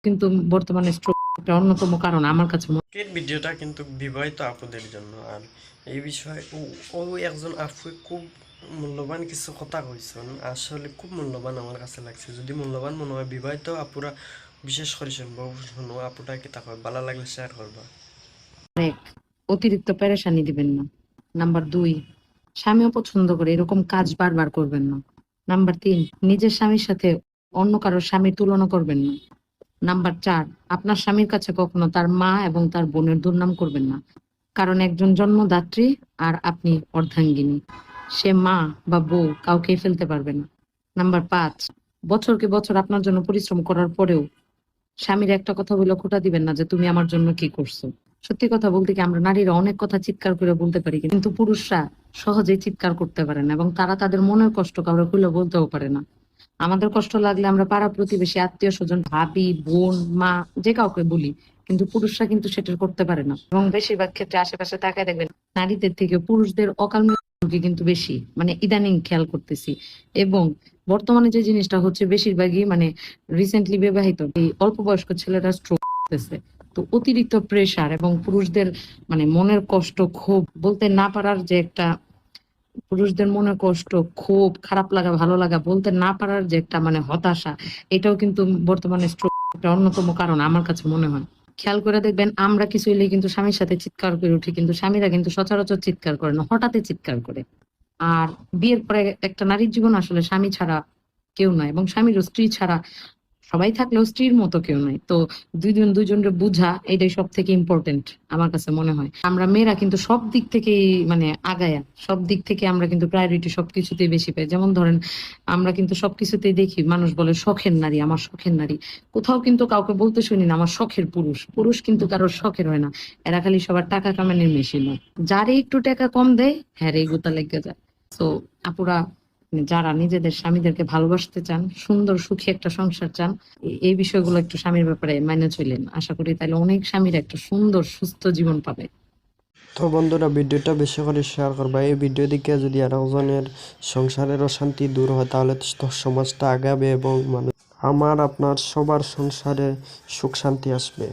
কিন্তু বর্তমানে স্ট্রোক একটা অন্যতম কারণ আমার কাছে এর ভিডিওটা কিন্তু বিবাহিত আপুদের জন্য। আর এই বিষয়ে ও একজন আপু খুব মূল্যবান কিছু কথা কইছেন, আসলে খুব মূল্যবান আমার কাছে লাগছে। যদি মূল্যবান মনে হয় বিবাহিত আপুরা বিশেষ করে শুনবো আপুটা কি তা ভালো লাগলে শেয়ার করবা। অনেক অতিরিক্ত পেরেশানি দিবেন না। নাম্বার 2, স্বামীও পছন্দ করে এরকম কাজ বারবার করবেন না। নাম্বার 3, নিজের স্বামীর সাথে অন্য কারোর স্বামীর তুলনা করবেন না। নাম্বার 4, আপনার স্বামীর কাছে কখনো তার মা এবং তার বোনের দুর্নাম করবেন না। কারণ একজন জন্মদাত্রী আর আপনি অর্ধাঙ্গিনী। সে মা বা বউ কাউকেই ফেলতে পারবে না। নাম্বার 5, বছরকে বছর আপনার জন্য পরিশ্রম করার পরেও স্বামীর একটা কথা বলে খোঁটা দিবেন না যে তুমি আমার জন্য কি করছো। সত্যি কথা বলতে কি আমরা নারীরা অনেক কথা চিৎকার করে বলতে পারি, কিন্তু পুরুষরা সহজেই চিৎকার করতে পারে না এবং তারা তাদের মনের কষ্ট কাউকে খুলে বলতেও পারে না। আমাদের কষ্ট লাগলে আমরা পাড়া প্রতিবেশী, আত্মীয় স্বজন, ভাবি, বোন, মা যে কাউকে বলি, কিন্তু পুরুষরা কিন্তু সেটা করতে পারে না। এবং বেশিরভাগ ক্ষেত্রে আশেপাশে তাকায় দেখবেন নারীদের থেকে পুরুষদের অকাল মৃত্যু কিন্তু বেশি, মানে ইদানিং খেয়াল করতেছি। এবং বর্তমানে যে জিনিসটা হচ্ছে বেশিরভাগই মানে রিসেন্টলি বিবাহিত এই অল্প বয়স্ক ছেলেরা স্ট্রোক করতেছে। তো অতিরিক্ত প্রেসার এবং পুরুষদের মানে মনের কষ্ট, ক্ষোভ বলতে না পারার যে একটা, পুরুষদের মনে কষ্ট, ক্ষোভ, খারাপ লাগা, ভালো লাগা বলতে না পারার যে একটা মানে হতাশা, এটাও কিন্তু বর্তমানে স্ট্রোক একটা অন্যতম কারণ আমার কাছে মনে হয়। খেয়াল করে দেখবেন আমরা কিছু হইলে কিন্তু স্বামীর সাথে চিৎকার করে উঠি, কিন্তু স্বামীরা কিন্তু সচরাচর চিৎকার করে না, হঠাৎই চিৎকার করে। আর বিয়ের পরে একটা নারীর জীবন আসলে স্বামী ছাড়া কেউ নয়, এবং স্বামীর স্ত্রী ছাড়া সবাই থাকলেও স্ত্রীর মতো কেউ নাই। তো দুইজন দুইজনকে বুঝা এটাই সব থেকে ইম্পর্টেন্ট আমার কাছে মনে হয়। আমরা মেয়েরা কিন্তু সব দিক থেকে মানে আগায়া, সব দিক থেকে আমরা কিন্তু প্রায়োরিটি সবকিছুতেই বেশি পাই। যেমন ধরেন আমরা কিন্তু সবকিছুতেই দেখি মানুষ বলে শখের নারী, আমার শখের নারী। কোথাও কিন্তু কাউকে বলতে শুনি না আমার শখের পুরুষ। পুরুষ কিন্তু কারোর শখের হয় না, এরা খালি সবার টাকা কামানোর মেশিন হয়। যারে একটু টাকা কম দেয় হ্যাঁ রে গোতা লেগে যায়। তো আপুরা, যারা নিজেদের স্বামীদেরকে ভালোবাসতে চান, সুন্দর সুখী একটা সংসার চান, এই বিষয়গুলো একটু স্বামীর ব্যাপারে মাইনে চলেন। আশা করি তাহলে অনেক স্বামীর একটা সুন্দর সুস্থ জীবন পাবে। তো বন্ধুরা ভিডিওটা বেশি করে শেয়ার করবা। এই ভিডিও দিকে যদি আরেকজনের সংসারের অশান্তি দূর হয় তাহলে তো সমাজটা আগাবে এবং মানে আমার আপনার সবার সংসারে সুখ শান্তি আসবে।